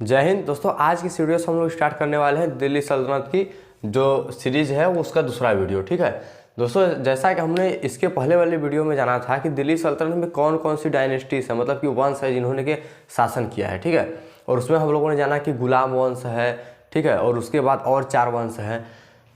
जय हिंद दोस्तों। आज की वीडियो से हम लोग स्टार्ट करने वाले हैं दिल्ली सल्तनत की जो सीरीज़ है वो उसका दूसरा वीडियो। ठीक है दोस्तों, जैसा कि हमने इसके पहले वाले वीडियो में जाना था कि दिल्ली सल्तनत में कौन कौन सी डायनेस्टीज है, मतलब कि वंश है जिन्होंने के शासन किया है। ठीक है, और उसमें हम लोगों ने जाना कि गुलाम वंश है। ठीक है, और उसके बाद और 4 वंश हैं।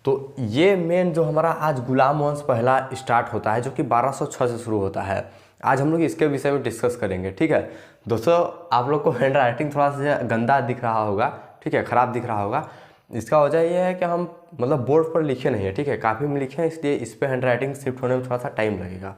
तो ये मेन जो हमारा आज गुलाम वंश पहला स्टार्ट होता है जो कि 1206 से शुरू होता है। आज हम लोग इसके विषय में डिस्कस करेंगे। ठीक है दोस्तों, आप लोग को हैंड राइटिंग थोड़ा सा गंदा दिख रहा होगा, ठीक है, ख़राब दिख रहा होगा। इसका वजह यह है कि हम मतलब बोर्ड पर लिखे नहीं है, ठीक है, काफ़ी में लिखे हैं, इसलिए इस पर हैंड राइटिंग शिफ्ट होने में थोड़ा सा टाइम लगेगा।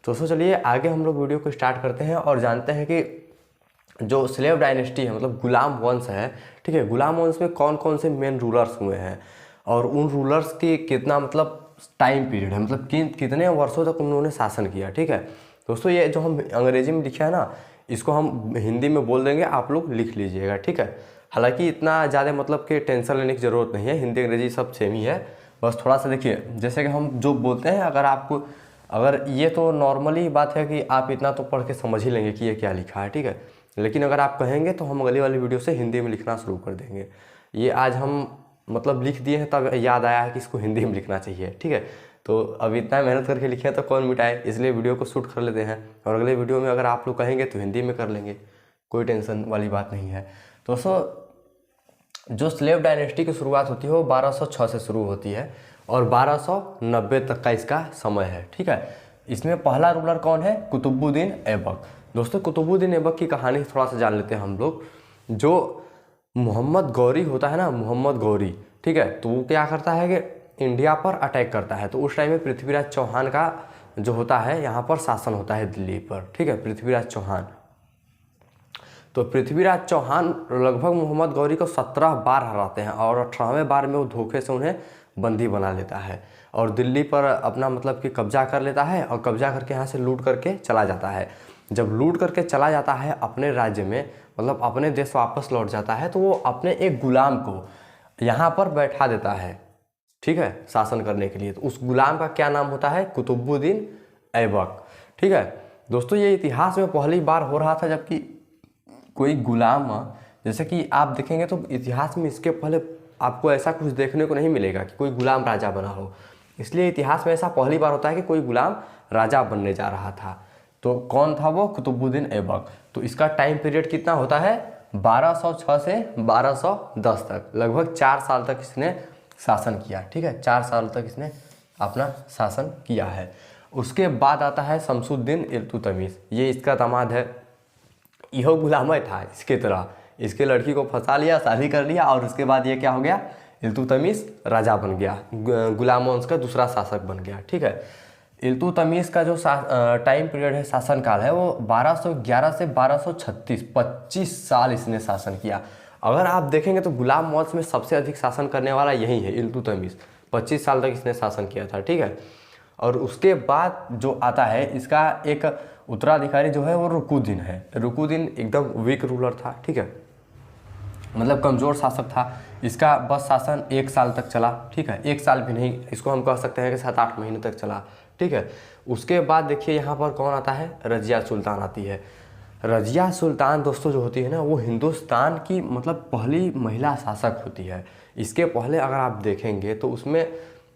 दोस्तों चलिए आगे हम लोग वीडियो को स्टार्ट करते हैं और जानते हैं कि जो स्लेव डायनेस्टी है मतलब गुलाम वंश है। ठीक है, गुलाम वंश में कौन कौन से मेन रूलर्स हुए हैं और उन रूलर्स की कितना मतलब टाइम पीरियड है, मतलब कितने वर्षों तक उन्होंने शासन किया। ठीक है दोस्तों, ये जो हम अंग्रेजी में लिखा है ना, इसको हम हिंदी में बोल देंगे, आप लोग लिख लीजिएगा। ठीक है, हालांकि इतना ज़्यादा मतलब कि टेंशन लेने की ज़रूरत नहीं है, हिंदी अंग्रेजी सब सेम ही है। बस थोड़ा सा देखिए, जैसे कि हम जो बोलते हैं, अगर ये तो नॉर्मली बात है कि आप इतना तो पढ़ के समझ ही लेंगे कि ये क्या लिखा है। ठीक है, लेकिन अगर आप कहेंगे तो हम अगली वाली वीडियो से हिंदी में लिखना शुरू कर देंगे। ये आज हम मतलब लिख दिए हैं, तब याद आया है कि इसको हिंदी में लिखना चाहिए। ठीक है, तो अब इतना मेहनत करके लिखे हैं तो कौन मिटाए, इसलिए वीडियो को शूट कर लेते हैं और अगले वीडियो में अगर आप लोग कहेंगे तो हिंदी में कर लेंगे, कोई टेंशन वाली बात नहीं है। दोस्तों, जो स्लेव डायनेस्टी की शुरुआत होती है वो 1206 से शुरू होती है और 1290 तक का इसका समय है। ठीक है, इसमें पहला रूलर कौन है? कुतुबुद्दीन ऐबक। दोस्तों, कुतुबुद्दीन ऐबक की कहानी थोड़ा सा जान लेते हैं हम लोग। जो मोहम्मद गौरी होता है ना, मोहम्मद गौरी, ठीक है, तो वो क्या करता है कि इंडिया पर अटैक करता है। तो उस टाइम में पृथ्वीराज चौहान का जो होता है यहाँ पर शासन होता है दिल्ली पर। ठीक है, पृथ्वीराज चौहान। तो पृथ्वीराज चौहान लगभग मोहम्मद गौरी को 17 बार हराते हैं और 18वें बार में वो धोखे से उन्हें बंदी बना लेता है और दिल्ली पर अपना मतलब कि कब्जा कर लेता है और कब्जा करके यहाँ से लूट करके चला जाता है। जब लूट करके चला जाता है अपने राज्य में, मतलब अपने देश वापस लौट जाता है, तो वो अपने एक गुलाम को यहाँ पर बैठा देता है, ठीक है, शासन करने के लिए। तो उस गुलाम का क्या नाम होता है? कुतुबुद्दीन ऐबक। ठीक है दोस्तों, ये इतिहास में पहली बार हो रहा था जबकि कोई गुलाम, जैसे कि आप देखेंगे तो इतिहास में इसके पहले आपको ऐसा कुछ देखने को नहीं मिलेगा कि कोई गुलाम राजा बना हो। इसलिए इतिहास में ऐसा पहली बार होता है कि कोई गुलाम राजा बनने जा रहा था। तो कौन था वो? कुतुबुद्दीन ऐबक। तो इसका टाइम पीरियड कितना होता है? 1206 से 1210 तक, लगभग 4 साल तक इसने शासन किया। ठीक है, 4 साल तक इसने अपना शासन किया है। उसके बाद आता है शमसुद्दीन इल्तुतमिश। ये इसका दामाद है। यह गुलाम था इसके तरह, इसके लड़की को फंसा लिया, शादी कर लिया और उसके बाद ये क्या हो गया? इल्तुतमिश राजा बन गया, गुलाम वंश का दूसरा शासक बन गया। ठीक है, इल्तुतमिश का जो टाइम पीरियड है, शासन काल है, वो 1211 से 1236, 25 साल इसने शासन किया। अगर आप देखेंगे तो गुलाम वंश में सबसे अधिक शासन करने वाला यही है, इल्तुतमिश। 25 साल तक इसने शासन किया था। ठीक है, और उसके बाद जो आता है इसका एक उत्तराधिकारी जो है वो रुकुद्दीन है। रुकुद्दीन एकदम वीक रूलर था। ठीक है, मतलब कमज़ोर शासक था। इसका बस शासन 1 साल तक चला। ठीक है, 1 साल भी नहीं, इसको हम कह सकते हैं कि 7-8 महीने तक चला। ठीक है, उसके बाद देखिए यहाँ पर कौन आता है? रज़िया सुल्तान आती है। रज़िया सुल्तान दोस्तों जो होती है ना, वो हिंदुस्तान की मतलब पहली महिला शासक होती है। इसके पहले अगर आप देखेंगे तो उसमें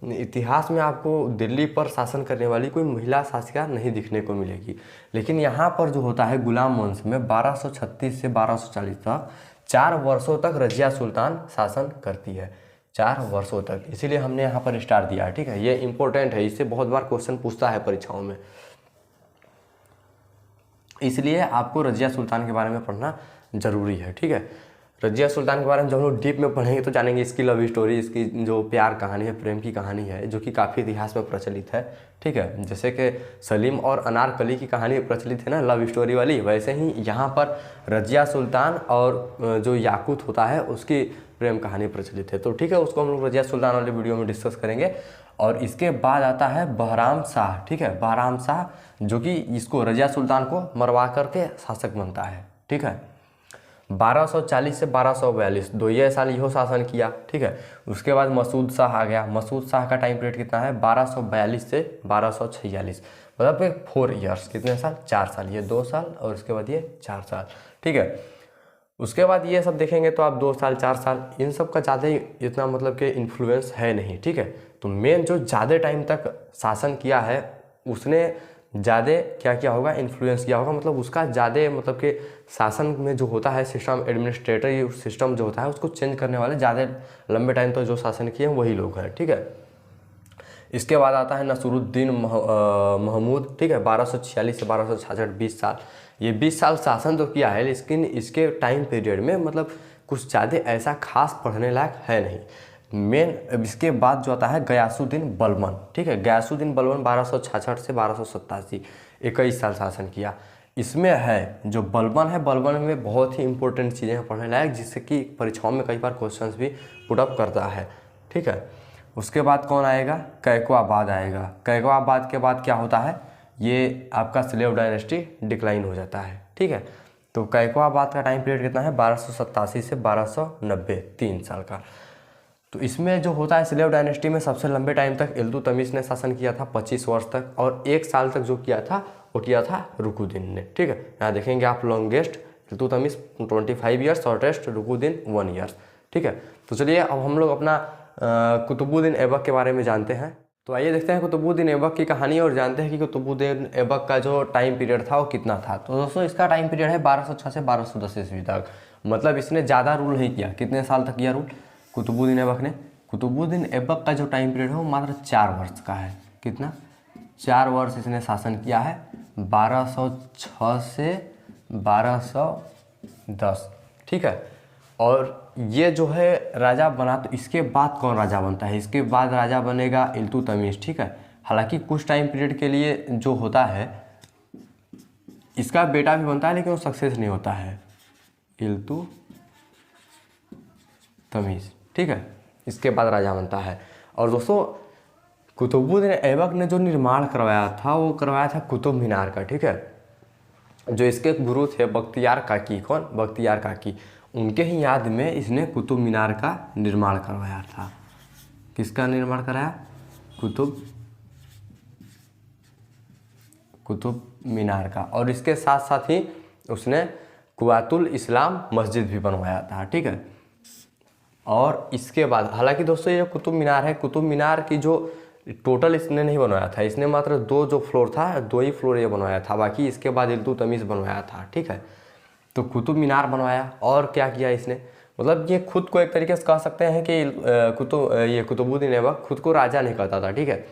इतिहास में आपको दिल्ली पर शासन करने वाली कोई महिला शासिका नहीं दिखने को मिलेगी। लेकिन यहाँ पर जो होता है गुलाम वंश में 1236 से 1240 तक 4 वर्षों तक रज़िया सुल्तान शासन करती है, 4 वर्षों तक। इसीलिए हमने यहाँ पर स्टार दिया है। ठीक है, ये इंपॉर्टेंट है, इससे बहुत बार क्वेश्चन पूछता है परीक्षाओं में, इसलिए आपको रज़िया सुल्तान के बारे में पढ़ना जरूरी है। ठीक है, रज़िया सुल्तान के बारे में जब हम लोग डीप में पढ़ेंगे तो जानेंगे इसकी लव स्टोरी, इसकी जो प्यार कहानी है, प्रेम की कहानी है, जो कि काफ़ी इतिहास में प्रचलित है। ठीक है, जैसे कि सलीम और अनारकली की कहानी प्रचलित है ना, लव स्टोरी वाली, वैसे ही यहाँ पर रज़िया सुल्तान और जो याकूत होता है उसकी प्रेम कहानी प्रचलित है। तो ठीक है, उसको हम लोग रज़िया सुल्तान वाले वीडियो में डिस्कस करेंगे। और इसके बाद आता है बहराम शाह। ठीक है, बहराम शाह जो कि इसको रज़िया सुल्तान को मरवा करके शासक बनता है। ठीक है, 1240 से 1242 दो ये साल इहो शासन किया। ठीक है, उसके बाद मसूद शाह आ गया। मसूद शाह का टाइम पीरियड कितना है? 1242 से 1246, मतलब 4 ईयर्स। कितने साल? 4 साल। ये 2 साल और उसके बाद ये 4 साल। ठीक है, उसके बाद ये सब देखेंगे तो आप 2 साल 4 साल इन सब का ज़्यादा ही इतना मतलब कि इन्फ्लुएंस है नहीं, ठीक है। तो मेन जो ज़्यादा टाइम तक शासन किया है उसने ज़्यादा क्या किया होगा, इन्फ्लुएंस किया होगा, मतलब उसका ज़्यादा मतलब कि शासन में जो होता है सिस्टम, एडमिनिस्ट्रेटिव सिस्टम जो होता है उसको चेंज करने वाले ज़्यादा लंबे टाइम तक जो शासन किए हैं वही लोग हैं, ठीक है। इसके बाद आता है नसरुद्दीन महमूद, ठीक है, 1246 से 1266, 20 साल। ये 20 साल शासन तो किया है, लेकिन इसके टाइम पीरियड में मतलब कुछ ज़्यादा ऐसा खास पढ़ने लायक है नहीं। मेन इसके बाद जो आता है गयासुद्दीन बलबन, ठीक है, गयासुद्दीन बलबन 1266 से 1287, 21 साल शासन किया। इसमें है जो बलबन है, बलबन में बहुत ही इंपॉर्टेंट चीज़ें हैं पढ़ने लायक, जिससे कि परीक्षाओं में कई बार क्वेश्चंस भी पुट अप करता है, ठीक है। उसके बाद कौन आएगा, कैकवाबाद आएगा। कैकवाबाद के बाद क्या होता है, ये आपका स्लेव डायनेस्टी डिक्लाइन हो जाता है, ठीक है। तो कैकवाबाद का टाइम पीरियड कितना है, 1287 से 1290, 3 साल का। तो इसमें जो होता है स्लेव डायनेस्टी में सबसे लंबे टाइम तक इल्तुतमिश ने शासन किया था, 25 वर्ष तक, और 1 साल तक जो किया था वो किया था रुकुद्दीन ने, ठीक है। यहाँ देखेंगे आप, longest Iltutmish 25 years, shortest Ruknuddin 1 years, ठीक है। तो चलिए अब हम लोग अपना कुतुबुद्दीन ऐबक के बारे में जानते हैं। तो आइए देखते हैं कुतुबुद्दीन ऐबक की कहानी और जानते हैं कि कुतुबुद्दीन ऐबक का जो टाइम पीरियड था वो कितना था। तो दोस्तों इसका टाइम पीरियड है 1206 से 1210 ईस्वी तक, मतलब इसने ज़्यादा रूल नहीं किया। कितने साल तक किया रूल कुतुबुद्दीन ऐबक ने? कुतुबुद्दीन ऐबक का जो टाइम पीरियड है वो मात्र 4 वर्ष का है। कितना? 4 वर्ष इसने शासन किया है, 1206 से 1210, ठीक है। और ये जो है राजा बना, तो इसके बाद कौन राजा बनता है? इसके बाद राजा बनेगा इल्तुतमिश, ठीक है। हालांकि कुछ टाइम पीरियड के लिए जो होता है इसका बेटा भी बनता है, लेकिन वो सक्सेस नहीं होता है, इल्तुतमिश, ठीक है। इसके बाद राजा बनता है। और दोस्तों कुतुबुद्दीन ऐबक ने जो निर्माण करवाया था वो करवाया था कुतुब मीनार का, ठीक है। जो इसके गुरु थे बख्तियार काकी, कौन? बख्तियार काकी, उनके ही याद में इसने कुतुब मीनार का निर्माण करवाया था। किसका निर्माण कराया? कुतुब मीनार का। और इसके साथ साथ ही उसने कुव्वातुल इस्लाम मस्जिद भी बनवाया था, ठीक है। और इसके बाद, हालांकि दोस्तों ये कुतुब मीनार है, कुतुब मीनार की जो टोटल इसने नहीं बनवाया था, इसने मात्र 2 जो फ्लोर था, 2 ही फ्लोर ये बनवाया था, बाकी इसके बाद इल्तुतमिश बनवाया था, ठीक है। तो कुतुब मीनार बनवाया। और क्या किया इसने, मतलब ये खुद को एक तरीके से कह सकते हैं कि ये कुतुबुद्दीन ऐबक खुद को राजा नहीं कहता था, ठीक है।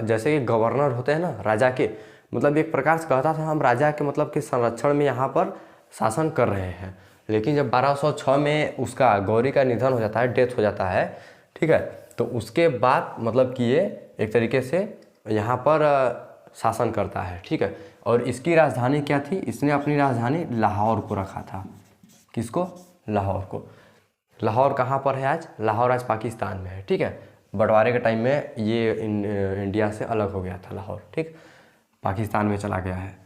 जैसे कि गवर्नर होते हैं ना राजा के, मतलब एक प्रकार से कहता था हम राजा के मतलब कि संरक्षण में यहाँ पर शासन कर रहे हैं। लेकिन जब 1206 में उसका गौरी का निधन हो जाता है, डेथ हो जाता है, ठीक है, तो उसके बाद मतलब कि ये एक तरीके से यहाँ पर शासन करता है, ठीक है। और इसकी राजधानी क्या थी? इसने अपनी राजधानी लाहौर को रखा था। किसको? लाहौर को। लाहौर कहाँ पर है आज? लाहौर आज पाकिस्तान में है, ठीक है। बंटवारे के टाइम में ये इंडिया से अलग हो गया था लाहौर, ठीक, पाकिस्तान में चला गया है।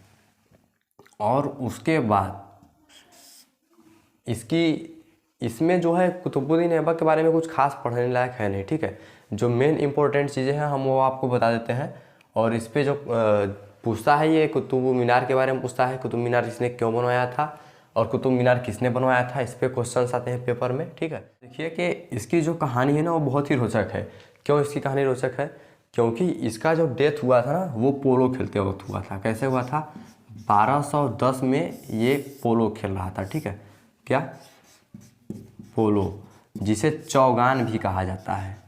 और उसके बाद इसमें जो है कुतुबुद्दीन ऐबक के बारे में कुछ खास पढ़ने लायक है नहीं, ठीक है। जो मेन इंपॉर्टेंट चीज़ें हैं हम वो आपको बता देते हैं। और इस पर जो पूछता है ये कुतुब मीनार के बारे में पूछता है, कुतुब मीनार इसने क्यों बनवाया था और कुतुब मीनार किसने बनवाया था, इस पर क्वेश्चन आते हैं पेपर में, ठीक है। देखिए कि इसकी जो कहानी है ना वो बहुत ही रोचक है। क्यों इसकी कहानी रोचक है? क्योंकि इसका जो डेथ हुआ था ना वो पोलो खेलते वक्त हुआ था। कैसे हुआ था? 1210 में ये पोलो खेल रहा था, ठीक है। क्या? पोलो, जिसे चौगान भी कहा जाता है।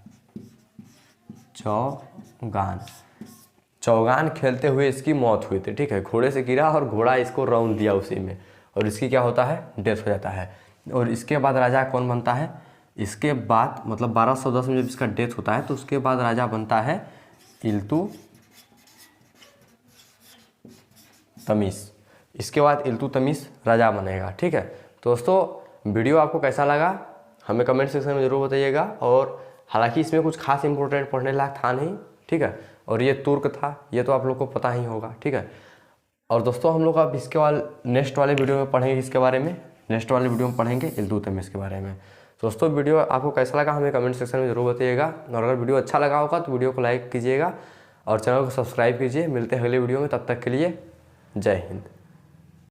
चौगान खेलते हुए इसकी मौत हुई थी, ठीक है। घोड़े से गिरा और घोड़ा इसको रौंद दिया उसी में, और इसकी क्या होता है? डेथ हो जाता है। और इसके बाद राजा कौन बनता है? इसके बाद मतलब 1210 में जब इसका डेथ होता है तो उसके बाद राजा बनता है इल्तुतमिश। इसके बाद इल्तुतमिश राजा बनेगा, ठीक है। तो दोस्तों वीडियो आपको कैसा लगा हमें कमेंट सेक्शन में ज़रूर बताइएगा। और हालांकि इसमें कुछ खास इंपॉर्टेंट पढ़ने लायक था नहीं, ठीक है। और ये तुर्क था, ये तो आप लोग को पता ही होगा, ठीक है। और दोस्तों हम लोग अब इसके बाद नेक्स्ट वाले वीडियो में पढ़ेंगे इसके बारे में, नेक्स्ट वाले वीडियो में पढ़ेंगे इल्तुतमिश के बारे में। दोस्तों वीडियो आपको कैसा लगा हमें कमेंट सेक्शन में ज़रूर बताइएगा। और अगर वीडियो अच्छा लगा होगा तो वीडियो को लाइक कीजिएगा और चैनल को सब्सक्राइब कीजिए। मिलते हैं अगले वीडियो में, तब तक के लिए जय हिंद।